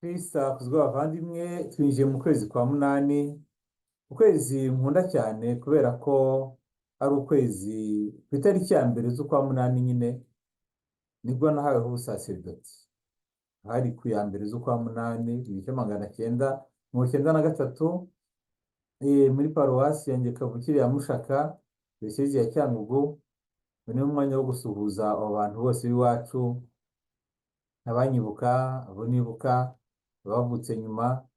Kristo akuzwe bavandimwe, twinjiye mu kwezi kwa munani, ukwezi nkunda cyane kubera ko ari ukwezi ku itariki ya mbere z'ukwa munani nyine nibwo nahaweho ubusaserdoti. Hari ku ya mbere z'ukwa munani ibice magana cyenda mirongo cyenda na gatatu, muri paruwasi yanjye kavukire ya Mushaka, diyosezi ya Cyangugu. Uyu ni umwanya wo gusuhuza abo bantu bose b'iwacu, abanyibuka, abo nibuka, abavutse nyuma,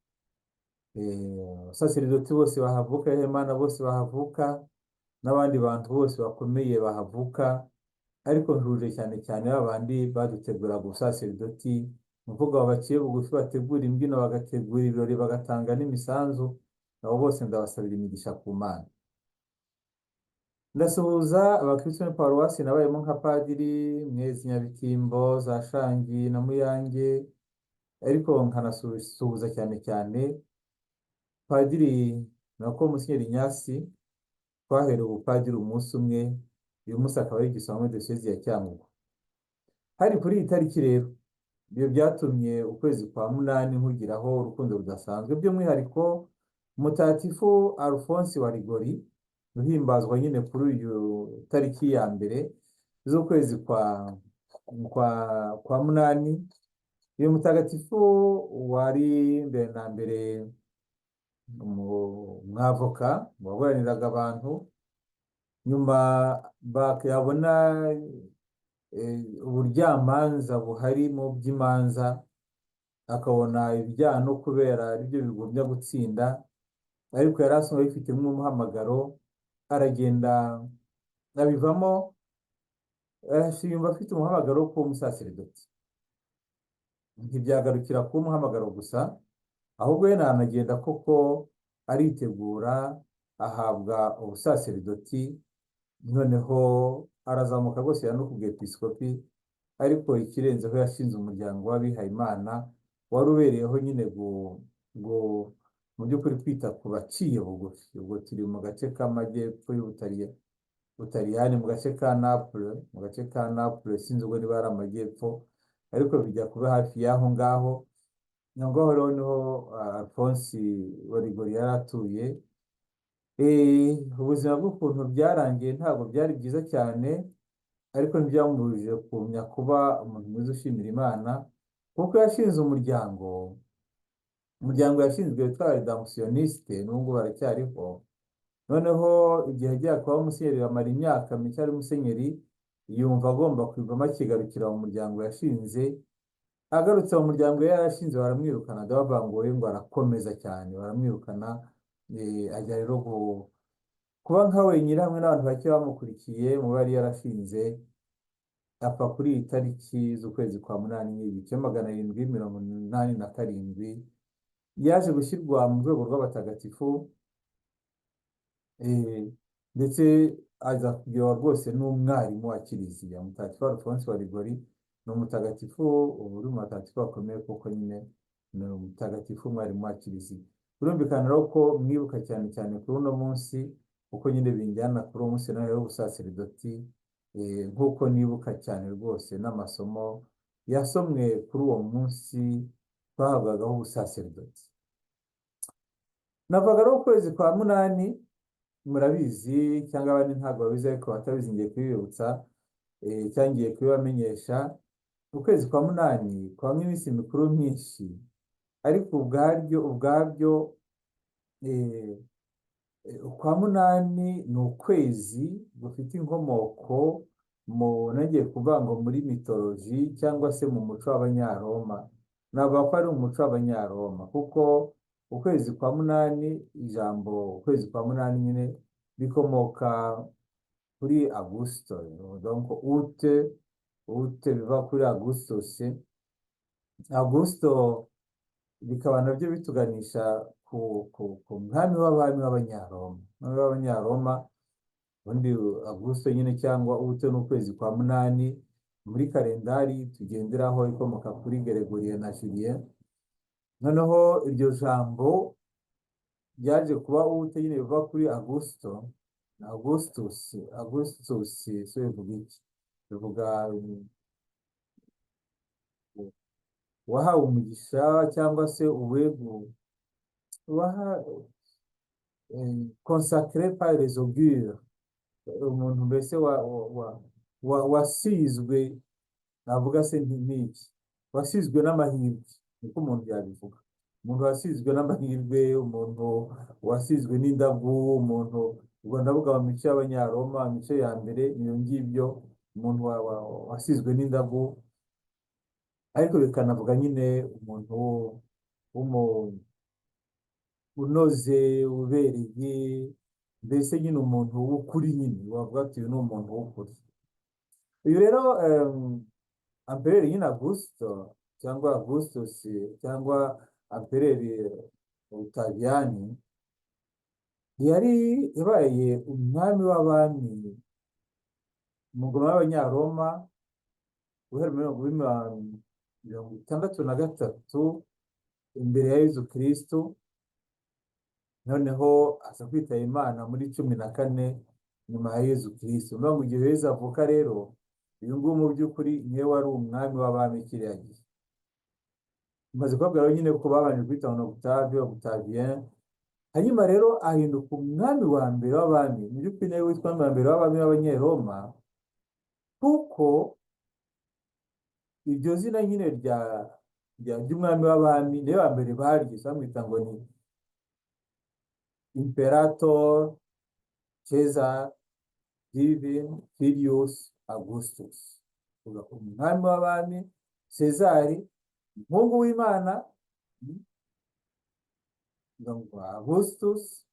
abasaserdoti bose bahavuka, abihayimana bose bahavuka, n'abandi bantu bose bakomeye bahavuka. Ariko ntuje cyane cyane babandi baduteguraga ubusaserdoti, ni ukuvuga baciye bugufi, bategura imbyino, bagategura ibirori, bagatanga n'imisanzu. Abo bose ndabasabira imigisha ku Mana. Ndasuhuza abakristo muri paruwasi nabayemo nka padiri, Mwezi, Nyabitimbo, za Shangi na Muyange, ariko nkanasuhuza cyane cyane padiri nako Musenyeri Nyasi, twaherewe ubupadiri umunsi umwe, uyu munsi akaba ari igisonga muri diyosezi ya Cyangugu. Hari kuri iyi tariki rero, ibyo byatumye ukwezi kwa munani nkugiraho urukundo rudasanzwe, by'umwihariko Mutagatifu Alphonse wa Ligori, uhimbazwa nyine kuri uyu tariki ya mbere z'ukwezi kwa munani. Uyu mutagatifu wari mbere na mbere umwavoka waburaniraga abantu, nyuma bakabona uburyamanza buhari mu by'imanza, akabona ibyaha no kubera aribyo bigumya gutsinda, ariko yari asanzwe abifitemo umuhamagaro, aragenda abivamo, yumva afite umuhamagaro wo kuba umusaserdoti. Ntibyagarukira kuba umuhamagaro gusa, ahubwo we nanagenda koko aritegura, ahabwa ubusaserdoti, noneho arazamuka rwose no ku bwepiskopi. Ariko ikirenzeho yashinze umuryango w'abihayimana wari ubereyeho nyine mu by'ukuri kwita ku baciye bugufi. Ubwo turi mu gace k'amajyepfo y'Ubutaliyani, mu gace ka Naples, sinzi ubwo niba ari amajyepfo, ariko bijya kuba hafi y'aho ngaho. Ngaho rero niho Alphonse wa Ligori yari atuye. Ubuzima bw'ukuntu byarangiye ntabwo byari byiza cyane, ariko ntibyamubujije kumenya kuba umuntu mwiza ushimira Imana, kuko yashinze umuryango yashinzwe witwa Redemptioniste, n'ubwo baracyariho. Noneho igihe agiye kuba musenyeri, bamara imyaka mike ari musenyeri, yumva agomba kwivamo akigarukira mu muryango yashinze. Agarutse mu muryango yari yarashinze baramwirukana, bavanguye ngo arakomeza cyane, baramwirukana. Ajya rero kuba nka wenyine hamwe n'abantu bake bamukurikiye mu bari yarashinze. Apfa kuri iyi tariki z'ukwezi kwa munani ibice 787. Yaje gushyirwa mu rwego rw'abatagatifu, ndetse aza kugira rwose n'umwarimu wa kiliziya. Mutagatifu Alphonse wa Ligori ni umutagatifu, uri mu batagatifu bakomeye, kuko nyine ni umutagatifu, umwarimu wa kiliziya. Birumvikana rero ko mwibuka cyane cyane kuri uno munsi, kuko nyine binjyana kuri uwo munsi nawe w'ubusaserdoti, nk'uko nibuka cyane rwose n'amasomo yasomwe kuri uwo munsi twahabwagaho ubusaserdoti. Navuga rero ukwezi kwa munani, murabizi cyangwa abandi ntabwo babizi, ariko batabizi ngiye kubibutsa, cyangwa ngiye kubibamenyesha. Ukwezi kwa munani kwamwe iminsi mikuru myinshi, ariko ubwabyo ukwa munani ni ukwezi gufite inkomoko nagiye kuvuga ngo muri mitoloji cyangwa se mu muco w'Abanyaroma. Navuga ko ari umuco w'Abanyaroma, kuko ukwezi kwa munani, ijambo ukwezi kwa munani nyine bikomoka kuri Augusto, donc ute biva kuri Augustus. Augusto bikaba nabyo bituganisha ku mwami w'abami w'Abanyaroma. Ubundi Augusto nyine cyangwa ute n'ukwezi kwa munani muri kalendari tugenderaho, ikomoka kuri Gregorien na Julien. Noneho iryo jambo ryaje kuba ute nyine biva kuri Augustus. So bivuga iki? Bivuga wahawe umugisha cyangwa se waha consacré par les augures, umuntu mbese wasizwe, navuga se n'iki, wasizwe n'amahirwe, niko umuntu yabivuga. Umuntu wasizwe n'amahirwe, umuntu wasizwe n'indagu, umuntu, ubwo ndavuga mu mico y'Abanyaroma, imico ya mbere iyo ngibyo, umuntu wasizwe n'indagu, ariko bikanavuga nyine umuntu unoze, ubereye, mbese nyine umuntu w'ukuri, nyine wavuga ati uyu ni umuntu w'ukuri. Uyu rero Ampereri nyine Augusto cyangwa Augustus cyangwa Ampereri Butaliyani yari yabaye umwami w'abami mu ngoma y'Abanyaroma guhera muri mirongo itandatu na gatatu imbere ya Yezu Kristo, noneho aza kwitaba Imana muri 14 nyuma ya Yezu Kristo. Mu gihe Yezu avuka rero, uyu nguyu mu by'ukuri niwe wari umwami w'abami kiriya gihe. Maze kubabwira nyine ko babanje kwita Octavien, hanyuma rero ahinduka umwami wa mbere w'abami, mu by'ukuri niwe witwa umwami wa mbere w'abami b'Abanyaroma, kuko iryo zina nyine ry'umwami w'abami niwe wa mbere baryise, bamwita ngo ni Imperator Caesar Divin Filius Augustus, umwami w'abami Cesari, umuhungu w'Imana, Augustus.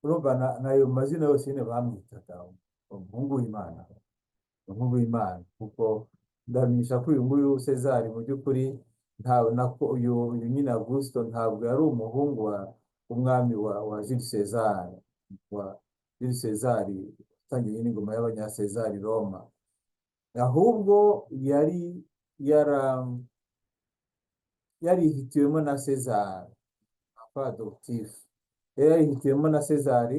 Urumva nayo mazina yose nyine bamwitaga umuhungu w'Imana, umuhungu w'Imana, kuko ndamenyesha ko uyu nguyu Cesari mu by'ukuri uyu nyine Augusto ntabwo yari umuhungu umwami wa Jules César, wa Jules César utangiye n'ingoma y'Abanyasezari Roma, ahubwo yarihitiwemo na César adoptif, yarihitiwemo na César.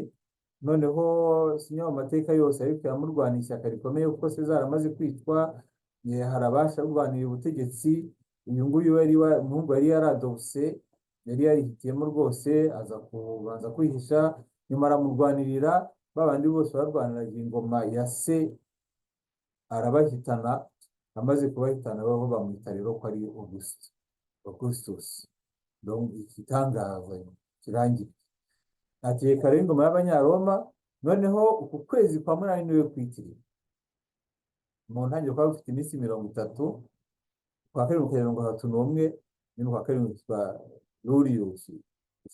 Noneho sinya mu mateka yose ariko yamurwaniye ishyaka rikomeye, kuko César amaze kwitwa hari abasha kurwanira ubutegetsi. Uyu nguyu umuhungu yari yaradopse, yari yarihitiyemo rwose, aza kubanza kwihisha, nyuma aramurwanirira, babandi bose barwaniraga ingoma ya se arabahitana. Amaze kubahitana babo bamwita rero ko ari Augustus. Donc igitangaza kirangira ategeka rero ingoma y'Abanyaroma. Noneho uku kwezi kwa munani niwe kwitiriwe, mu ntangiriro kwa bufite iminsi 30, kwa karindwi 31, nyine kwa karindwi kwa Julius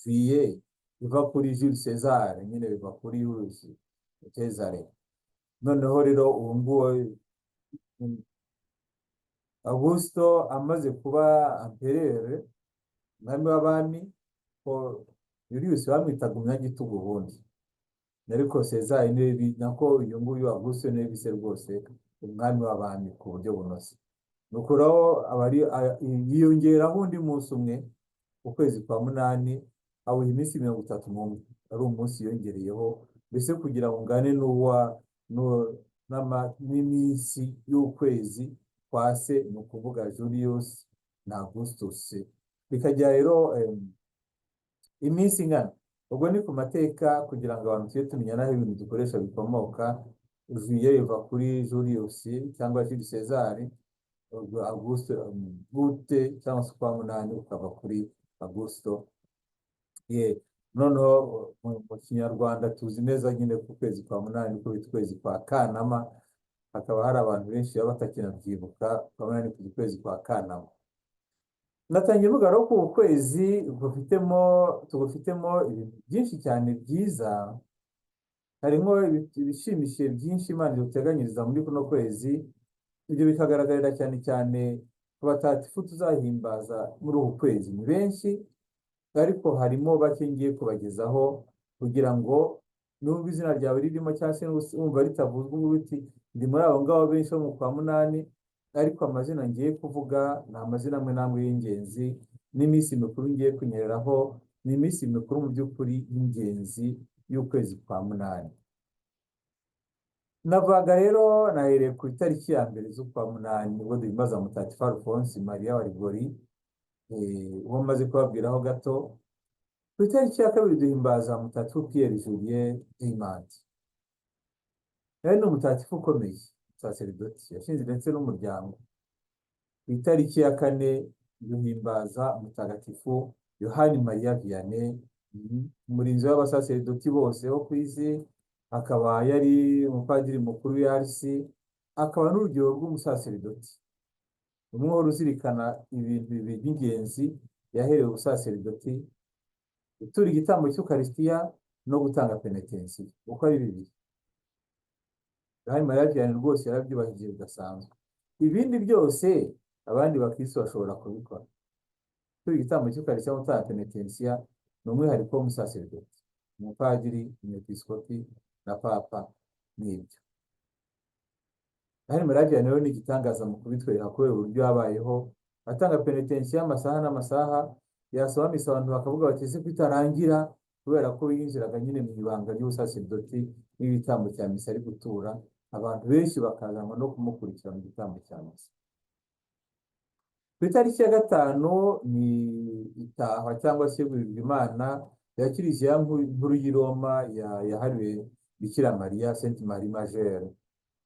Vie, biva kuri Jules César, nyine biva kuri Julius César. Noneho rero ubu nguwo Augusto amaze kuba Empereur, umwami w'abami, ko Julius bamwitaga umunyagitugu ubundi, ariko César niwe nako uyu nguyu Augusto niwe bise rwose umwami w'abami ku buryo bunoze. Nuko rero yiyongeraho undi munsi umwe, ukwezi kwa munani awuha iminsi 31, ari umunsi yongereyeho, mbese kugira ngo ngane n'iminsi y'ukwezi kwa se, ni ukuvuga Julius na Augustus, bikagira rero iminsi ingana. Ubwo ni ku mateka, kugira ngo abantu tujye tumenya naho ibintu dukoresha bikomoka. Juillet iva kuri Julius cyangwa Jules César, Auguste gute cyangwa se kwa munani ukava kuri Augusto. Noneho mu Kinyarwanda tuzi neza nyine ku kwezi kwa munani ko bita ukwezi kwa Kanama, hakaba hari abantu benshi baba batakinabyibuka, kwa munani ku kwezi kwa Kanama. Natangiye mvuga rero ko uku kwezi tugufitemo ibintu byinshi cyane byiza, harimo ibishimishije byinshi Imana iduteganyiriza muri kuno kwezi. Ibyo bikagaragarira cyane cyane ku batagatifu tuzahimbaza muri uku kwezi. Ni benshi, ariko harimo bake ngiye kubagezaho, kugira ngo nubwo izina ryawe ririmo cyangwa se wumva ritavuzwe ubu biti ndi muri abo ngabo benshi bo mu kwa munani, ariko amazina ngiye kuvuga ni amazina amwe n'amwe y'ingenzi, n'iminsi mikuru ngiye kunyereraho ni iminsi mikuru mu by'ukuri y'ingenzi y'ukwezi kwa munani. Navuga rero nahereye ku itariki ya mbere z'ukwa munani nibwo duhimbaza mutagatifu Alphonse Maria wa Rigori, uwo maze kubabwiraho gato. Ku itariki ya kabiri duhimbaza mutagatifu Pierre Julien Diamant. Nawe ni umutagatifu ukomeye, saseridoti yashinze ndetse n'umuryango. Ku itariki ya kane duhimbaza mutagatifu Yohani Mariya Vianney, umurinzi w'abasaseridoti bose bo ku isi, akaba yari umupadiri mukuru w'Arsi, akaba n'urugero rw'umusaseridoti umwe wari uzirikana ibintu bibiri by'ingenzi yaherewe ubusaseridoti: gutura igitambo cy'ukarisitiya no gutanga penetensiya, uko ari bibiri. Yohani Mariya Vianney rwose yarabyubahirije bidasanzwe. Ibindi byose abandi bakristo bashobora kubikora. Gutura igitambo cy'ukarisitiya no gutanga penetensiya ni umwihariko w'umusaseridoti, umupadiri, umwepiskopi na papa n'ibyo. Yohani Mariya Vianney rero ni igitangaza mu kubitwereka kubera uburyo yabayeho atanga penetensiya y'amasaha n'amasaha, yasaba misa abantu bakavuga bati ese ko itarangira, kubera ko yinjiraga nyine mu ibanga ry'ubusaseridoti n'igitambo cya misa ari gutura, abantu benshi bakazanwa no kumukurikira mu gitambo cya misa. Ku itariki ya gatanu ni itahwa cyangwa se guhirwa Imana ya Kiliziya nkuru y'i Roma yahariwe Bikira Mariya, Sainte Marie Majeure.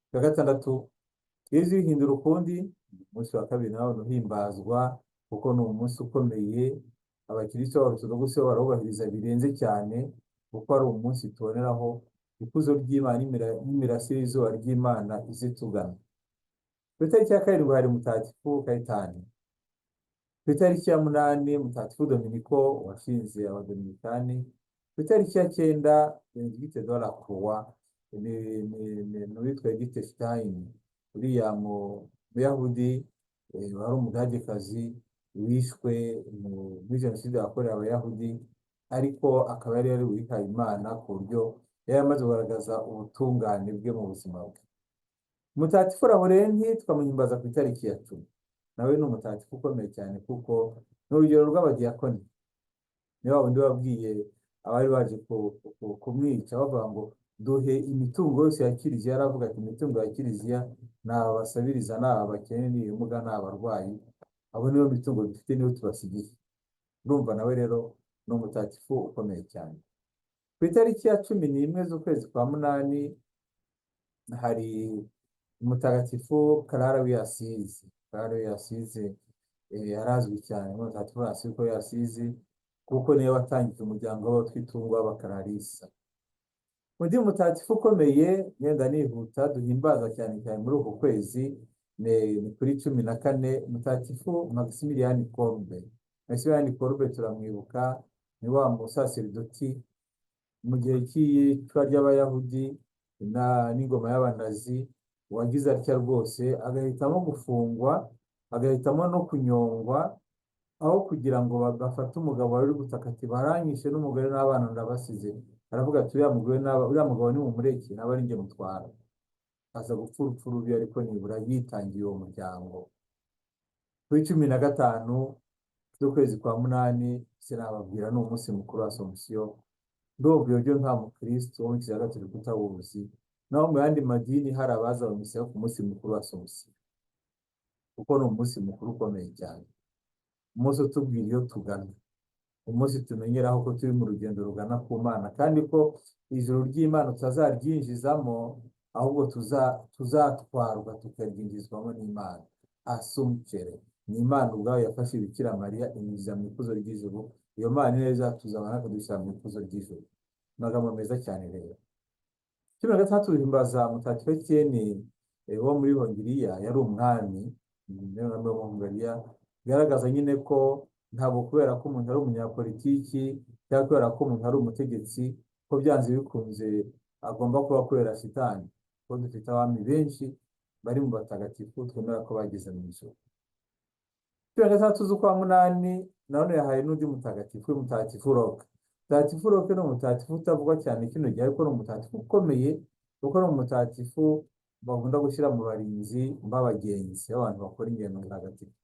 Ku ya gatandatu Yezu yihindura ukundi, umunsi wa kabiri nawe uhimbazwa kuko ni umunsi ukomeye. Abakristo b'Abarotodogisi barawubahiriza birenze cyane kuko ari umunsi tuboneraho ikuzo ry'Imana n'imirasire y'izuba ry'Imana izitugana. Ku itariki ya karindwi hari mutagatifu Kayitani. Ku itariki ya munani mutagatifu Dominiko washinze abadominikani. Ku itariki ya cyenda Benedicte de la Croix, n'uwitwa Edith Stein, uriya muyahudi wari umudagekazi wishwe muri jenoside yakorewe abayahudi, ariko akaba yari wihaye Imana ku buryo yari amaze kugaragaza ubutungane bwe mu buzima bwe. Mutagatifu Laurenti tukamuhimbaza ku itariki ya 10. Nawe ni umutagatifu ukomeye cyane kuko ni urugero rw'abadiyakoni. Ni wa wundi wabwiye abari baje kumwica bavuga ngo duhe imitungo yose ya Kiliziya. Yaravuga ati imitungo ya Kiliziya ni abasabiriza, ni abakene, ni ibimuga, ni abarwayi, abo niyo mitungo dufite, niyo tubasigiye. Urumva nawe rero ni umutagatifu ukomeye cyane. Ku itariki ya 11 z'ukwezi kwa munani hari umutagatifu Clara w'Asizi. Clara w'Asizi yarazwi cyane umutagatifu w'Asizi kuko niwe watangije umuryango w'abatwitungwa w'Abakararisa. Undi mutagatifu ukomeye ngenda nihuta duhimbaza cyane cyane muri uku kwezi ni kuri 14 mutagatifu Maximilian Kolbe. Maximilian Kolbe turamwibuka, ni wa musaseridoti mu gihe cy'icwa ry'abayahudi n'ingoma y'abanazi, wagize atya rwose agahitamo gufungwa, agahitamo no kunyongwa, aho kugira ngo bafate umugabo wari gutaka ati baranyishe n'umugore n'abana ndabasize. Aravuga ati uriya mugabo ni mumureke, naba ari njye mutwara. Aza gupfa urupfu rubi, ariko nibura yitangiye uwo muryango. Kuri 15 z'ukwezi kwa munani sinababwira ni umunsi mukuru wa Asomusiyo. Ndumva ibyo nta mukristo wo mu Kiliziya Gatolika utawuzi, naho mu yandi madini hari abaza mu misa ku munsi mukuru wa Asomusiyo kuko ni umunsi mukuru ukomeye cyane, umunsi utubwira iyo tugana, umunsi tumenyeraho ko turi mu rugendo rugana ku Mana, kandi ko ijuru ry'Imana tutazaryinjizamo, ahubwo tuzatwarwa tukaryinjizwamo n'Imana. Assumpere ni Imana ubwayo yafashe Bikira Mariya inyuza mu ikuzo ry'ijuru. Iyo Mana neza tuzabona kadushyira mu ikuzo ry'ijuru. Amagambo meza cyane rero. 16 duhimbaza mutagatifu Etienne wo muri Hongiriya, yari umwami wo mu Hongiriya. Bigaragaza nyine ko ntabwo kubera ko umuntu ari umunyapolitiki cyangwa kubera ko umuntu ari umutegetsi ko byanze bikunze agomba kuba kubera shitani, kuko dufite abami benshi bari mu batagatifu twemera ko bageze mu ijuru. 16 z'ukwa munani nanone yahaye n'undi mutagatifu, mutagatifu Roque. Mutagatifu Roque ni umutagatifu utavugwa cyane kino gihe, ariko ni umutagatifu ukomeye kuko ni umutagatifu bakunda gushyira mu barinzi b'abagenzi, abantu bakora ingendo ntagatifu.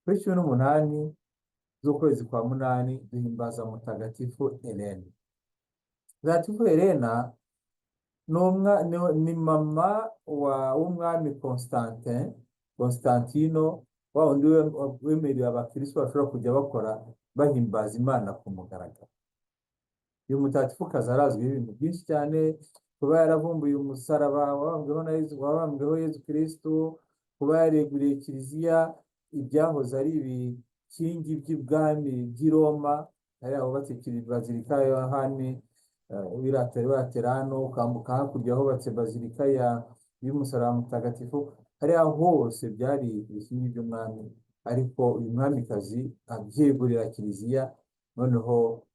Kuri 18 z'ukwezi kwa munani duhimbaza mutagatifu Helena. Mutagatifu Helena ni mama w'umwami Constantino, wa wundi wemerera abakristo bashobora kujya bakora bahimbaza Imana ku mugaragaro. Uyu mutagatifukazi arazwiho ibintu byinshi cyane, kuba yaravumbuye umusaraba wabambweho Yezu Kristo, kuba yareguriye kiliziya ibyahoze ari ibikingi by'ibwami by'i Roma, hariya hubatse bazilika ya Yohani Laterano, ukambuka hakurya hubatse bazilika y'umusaraba mutagatifu. Hariya hose byari ibikingi by'umwami, ariko uyu mwamikazi abyegurira kiliziya. Noneho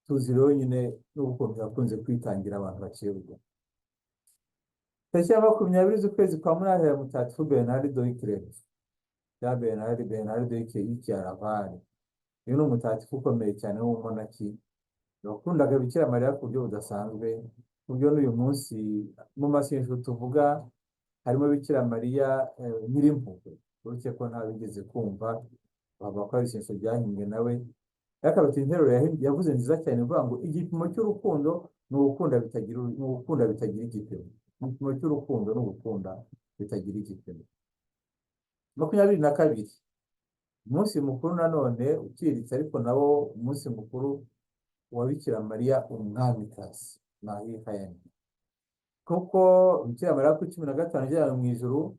tuzi rero nyine n'ubukunzi yakunze kwitangira abantu baciye bugufi. Tariki ya 20 z'ukwezi kwa munani ya mutagatifu Bernardo w'Ikirezi ya Bernardo w'Ikiaravani. Uyu ni umutagatifu ukomeye cyane w'umumonaki, yakundaga Bikira Mariya ku buryo budasanzwe, ku buryo n'uyu munsi mu masengesho tuvuga harimo Bikira Mariya Nyirimpuhwe, uretse ko ntabigeze kumva bavuga ko ari isengesho ryahimbwe nawe. Akaba ati interuro yavuze nziza cyane ivuga ngo igipimo cy'urukundo ni ugukunda bitagira igipimo. Igipimo cy'urukundo ni ugukunda bitagira igipimo. 22, umunsi mukuru nanone uciriritse, ariko nawo umunsi mukuru wa Bikira Mariya umwamikazi Marie-Reine, kuko Bikira Mariya ku 15 ajyana mu ijuru,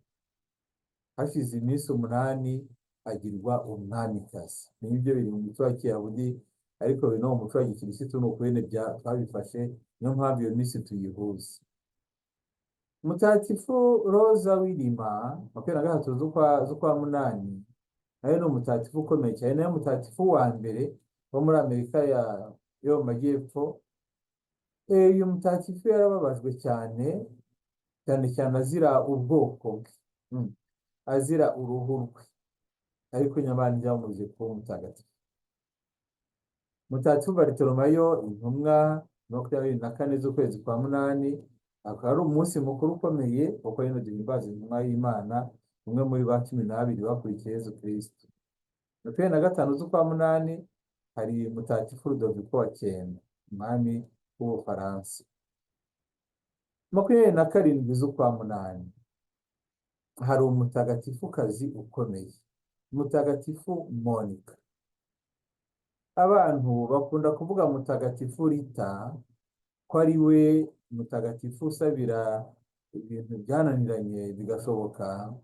hashize iminsi 8 agirwa umwamikazi. Nibyo biri mu muco wa Kiyahudi, ariko biri no mu muco wa Gikirisitu, ni ukubene twabifashe, niyo mpamvu iyo minsi tuyihuza. Mutagatifu Roza w'Ilima 23 z'ukwa munani, nawe ni umutagatifu ukomeye cyane, nawe mutagatifu wa mbere wo muri Amerika yo mu majyepfo. Uyu mutagatifu yarababajwe cyane cyane azira ubwoko bwe, azira uruhu rwe, ariko nyamara ntibyamubuze kuba umutagatifu. Mutagatifu Bartolomayo intumwa 24 z'ukwezi kwa munani, akaba ari umunsi mukuru ukomeye kuko rino duhimbaza intumwa y'Imana, umwe muri ba 12 bakurikiye Yezu Kristo. 25 z'ukwa munani hari mutagatifu Rudoviko wa Cyenda, umwami w'Ubufaransa. 27 z'ukwa munani hari umutagatifukazi ukomeye, mutagatifu Monica. Abantu bakunda kuvuga mutagatifu Rita ko ari we mutagatifu usabira ibintu byananiranye bigashoboka,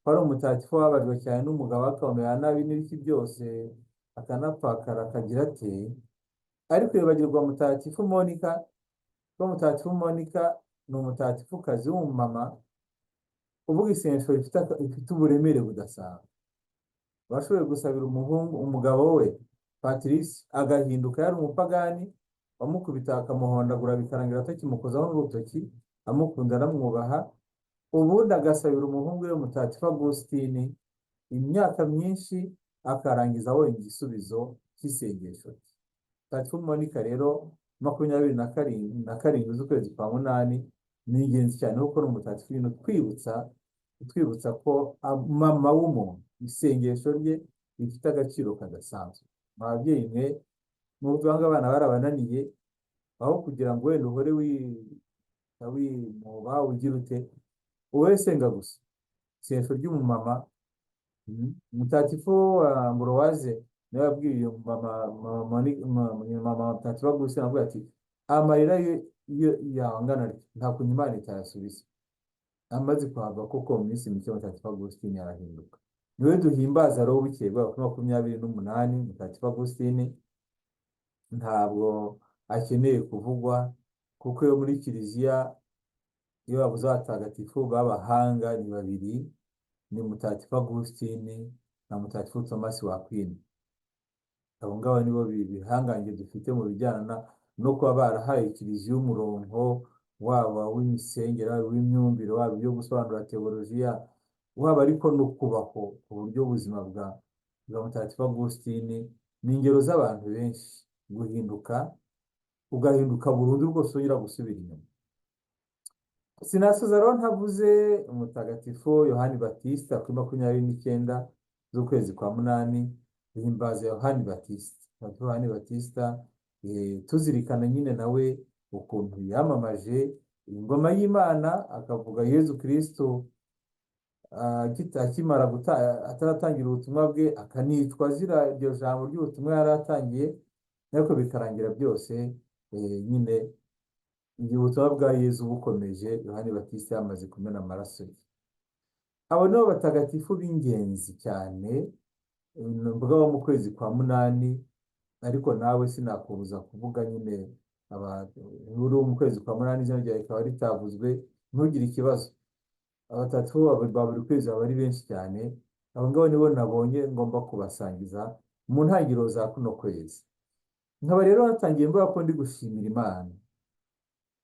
ko ari umutagatifu wababajwe cyane n'umugabo akamera nabi n'ibiki byose akanapfakara akagira ate. Ariko yibagirwa mutagatifu Monica, ko mutagatifu Monica ni umutagatifukazi w'umumama uvuga isengesho rifite uburemere budasanzwe. Bashoboye gusabira umugabo we Patrice agahinduka yari umupagani, wamukubita akamuhondagura bikarangira atakimukozaho n'urutoki, amukunda aramwubaha. Ubundi agasabira umuhungu we mutagatifu Agusitini imyaka myinshi, akarangiza abonye igisubizo cy'isengesho rye. Mutagatifu Monica rero 27 z'ukwezi kwa munani ni ingenzi cyane, kuko ni umutagatifu twibutsa ko mama w'umuntu isengesho rye rifite agaciro kadasanzwe. Ababyeyi mwe n'ubwo abana barabananiye, aho kugira ngo wenda uhore wimuba ugira ute, wowe senga gusa isengesho ry'umumama. Mutagatifu Ambroise niwe yabwiye mama mutagatifu Agusitini avuga ati amarira yangana nta kuntu Imana itayasubiza. Amaze kuhava koko mu minsi mike mutagatifu Agusitini arahinduka. Niwe duhimbaza rero bukeye bwa 28 mutagatifu Agusitini. Ntabwo akeneye kuvugwa, kuko yo muri kiliziya iyo bavuze abatagatifu b'abahanga ni babiri, ni mutagatifu Agusitini na mutagatifu Thomas w'Akwino. Abo ngabo nibo bihangange dufite mu bijyana no kuba barahaye kiliziya umurongo waba w'imisengere, waba w'imyumvire, waba ibyo gusobanura teolojiya, waba ariko no kubaho ku buryo ubuzima bwa mutagatifu Agusitini. Ni ingero z'abantu benshi guhinduka, ugahinduka burundu rwose wongera gusubira inyuma. Sinasoza rero ntavuze umutagatifu Yohani Batista kuri 29 z'ukwezi kwa munani, duhimbaza Yohani Batista. Yohani Batista tuzirikana nyine nawe ukuntu yamamaje ingoma y'Imana, akavuga Yezu Kristo akimara ataratangira ubutumwa bwe, akanicwa azira iryo jambo ry'ubutumwa yari atangiye, ariko bikarangira byose nyine igihe ubutumwa bwa Yezu bukomeje, Yohani Batista yamaze kumena amaraso ye. Abo nibo batagatifu b'ingenzi cyane mvuga bo mu kwezi kwa munani, ariko nawe sinakubuza kuvuga nyine uri mu kwezi kwa munani izina ryawe rikaba ritavuzwe, ntugire ikibazo. Abatatu ba buri kwezi baba ari benshi cyane. Abo ngabo nibo nabonye ngomba kubasangiza mu ntangiriro za kuno kwezi. Nkaba rero natangiye mvuga ko ndi gushimira Imana,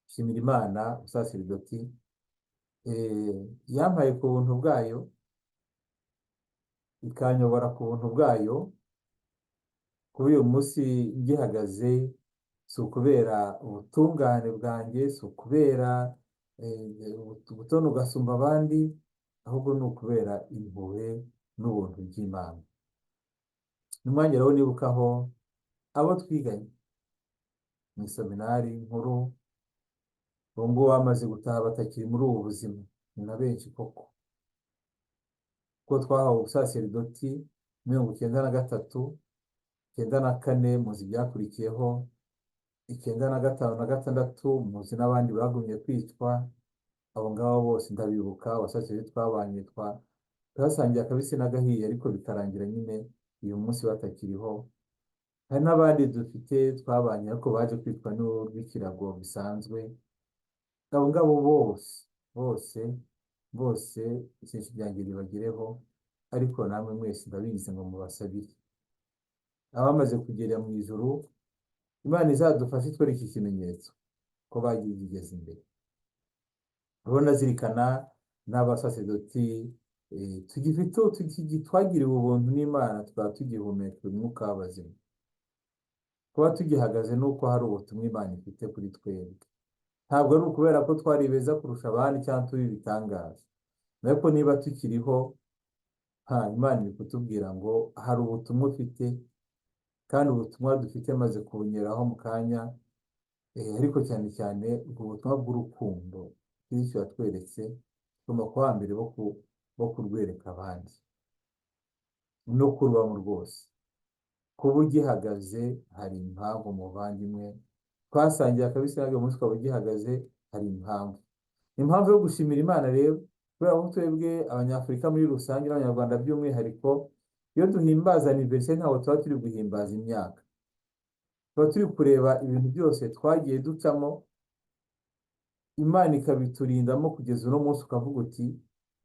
gushimira Imana ubusaseridoti yampaye ku buntu bwayo, ikanyobora ku buntu bwayo. Kuri uyu munsi ngihagaze, si ukubera ubutungane bwanjye, si ukubera ubutoni ugasumba abandi, ahubwo ni ukubera impuhwe n'ubuntu by'Imana. N'umwanya rero nibukaho abo twiganye mu iseminari nkuru, ubu ngubu bamaze gutaha batakiri muri ubu buzima, ni na benshi koko, kuko twahawe ubusaseridoti 93, 94 muzi byakurikiyeho, 95 na 96 muzi n'abandi bagumye kwicwa. Abo ngabo bose ndabibuka, abasaseridoti twabanye twasangiye akabisi n'agahiye, ariko bikarangira nyine uyu munsi batakiriho. Hari n'abandi dufite twabanye ariko baje kwitwa n'urw'ikirago bisanzwe. Abo ngabo bose isenshi ryanjye ribagireho, ariko namwe mwese ndabizi ngo mubasabire. Abamaze kugera mu ijuru, Imana izadufashe twereke ikimenyetso ko bagiye bigeze imbere. Urabona zirikana n'abasaseridoti twagiriwe ubuntu n'Imana, tukaba tugihumeka umwuka w'abazima. Kuba tugihagaze nuko hari ubutumwa Imana ifite kuri twebwe. Ntabwo ari ukubera ko twari beza kurusha abandi cyangwa turi ibitangaza, ariko niba tukiriho, Imana iri kutubwira ngo hari ubutumwa ufite, kandi ubutumwa dufite maze kubunyuraho mu kanya, ariko cyane cyane ubwo butumwa bw'urukundo Kristo yatweretse, tugomba kuba mbere bo kurwereka abandi no kurubamo rwose. Kuba ugihagaze hari impamvu muvandimwe, twasangiye akabisi nabyo umunsi ukaba ugihagaze, hari impamvu. Impamvu yo gushimira Imana rero, kubera ko twebwe Abanyafurika muri rusange n'Abanyarwanda by'umwihariko, iyo duhimbaza aniveriseri ntabwo tuba turi guhimbaza imyaka, tuba turi kureba ibintu byose twagiye ducamo, Imana ikabiturindamo kugeza uno munsi. Ukavuga uti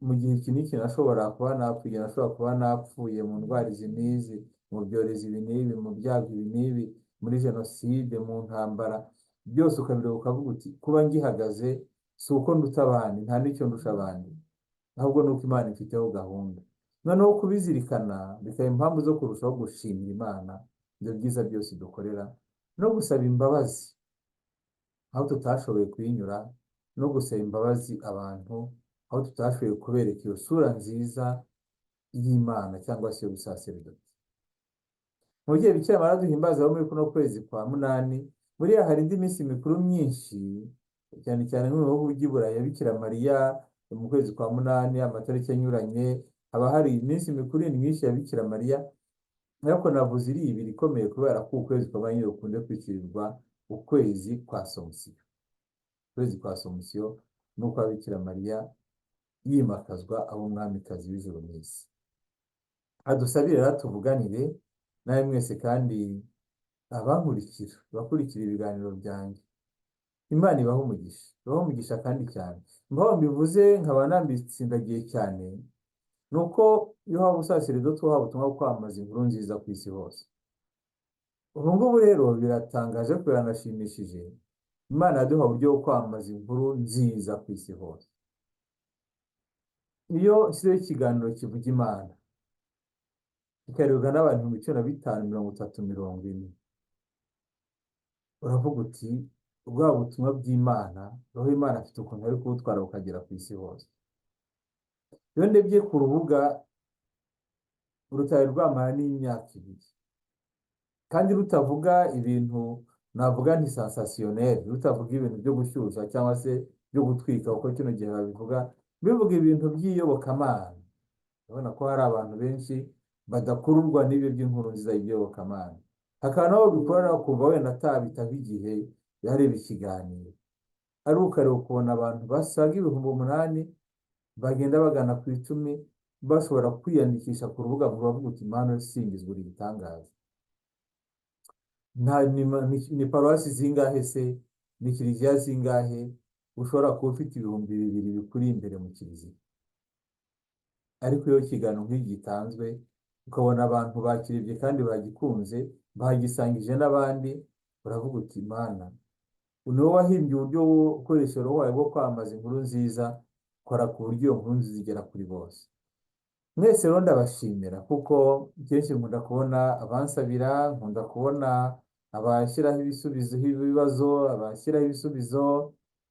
mu gihe iki n'iki nashobora kuba napfuye, nashobora kuba napfuye mu ndwara izi n'izi, mu byorezo ibi n'ibi, mu byago ibi n'ibi, muri jenoside, mu ntambara, byose ukabireba ukavuga uti kuba ngihagaze si uko nduta abandi, nta n'icyo ndusha abandi, ahubwo ni uko Imana ifiteho gahunda. Noneho kubizirikana bikaba impamvu zo kurushaho gushimira Imana ibyo byiza byose dukorera, no gusaba imbabazi aho tutashoboye kuyinyura, no gusaba imbabazi abantu aho tutashoboye kubereka iyo sura nziza y'Imana cyangwa se y'ubusaseridoti. Mu gihe Bikira Mariya duhimbaza muri kuno kwezi kwa munani, buriya hari indi minsi mikuru myinshi, cyane cyane nko mu bihugu by'i Burayi, Bikira Mariya mu kwezi kwa munani, amatariki anyuranye, haba hari iminsi mikuru myinshi ya Bikira Mariya. Ariko navuze iri ibiri ikomeye, kubera ko ukwezi kwa nyine ukunze kwitirirwa ukwezi kwa Somusiyo. Ukwezi kwa Somusiyo ni uko Bikira Mariya yimakazwa abo umwamikazi w'ijuru n'isi. Adusabire rero tuvuganire nawe mwese, kandi abakurikira ibiganiro byanjye, Imana ibaho umugisha kandi cyane. Impamvu mbivuze nkaba nambitsindagiye cyane, ni uko iyo haba ubusaseridoti waba ubutumwa bwo kwamamaza inkuru nziza ku isi hose. Ubu ngubu rero biratangaje, biranashimishije, Imana yaduha uburyo bwo kwamamaza inkuru nziza ku isi hose. Iyo nshyizeho ikiganiro kivuga Imana, kikarebwa n'abantu 15, 30, 40, uravuga uti bwa butumwa bw'Imana, roho Imana afite ukuntu ari kubutwara bukagera ku isi hose. Iyo ndebye ku rubuga, urutare rwamara n'imyaka 2, kandi rutavuga ibintu navuga nti sensationnel, rutavuga ibintu byo gushyushya cyangwa se byo gutwika kuko kino gihe babivuga bivuga ibintu by'iyobokamana. urabona ko hari abantu benshi badakururwa n'ibyo by'inkuru nziza y'iyobokamana. hakaba n'abo bikorera kumva wenda atabitaho igihe yareba ikiganiro, ari ukareba ukubona abantu basaga ibihumbi 8 bagenda bagana ku 10 bashobora kwiyandikisha ku rubuga ngo bavuga uti Imana isingizwe uri igitangaza. Ni paruwasi zingahe se, ni kiliziya zingahe ushobora kuba ufite ibihumbi 2 bikuri imbere mu kiliziya? ariko iyo ikiganiro nk'iki gitanzwe ukabona abantu bakirebye kandi bagikunze bagisangije n'abandi, uravuga uti Imana ni wowe wahimbye uburyo ukoresha roho wawe bwo kwamamaza inkuru nziza, kora ku buryo iyo nkuru nziza igera kuri bose. Mwese rero ndabashimira kuko kenshi nkunda kubona abansabira, nkunda kubona abashyiraho ibisubizo ibibazo, abashyiraho ibisubizo,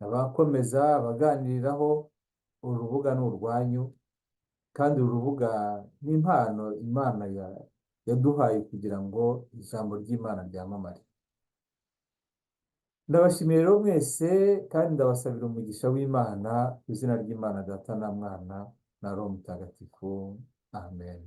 abakomeza abaganiriraho. uru rubuga ni urwanyu, kandi uru rubuga ni impano Imana yaduhaye kugira ngo ijambo ry'Imana ryamamare. Ndabashimiye rero mwese kandi ndabasabira umugisha w'Imana ku izina ry'Imana Data na Mwana na Roho Mutagatifu. Amen.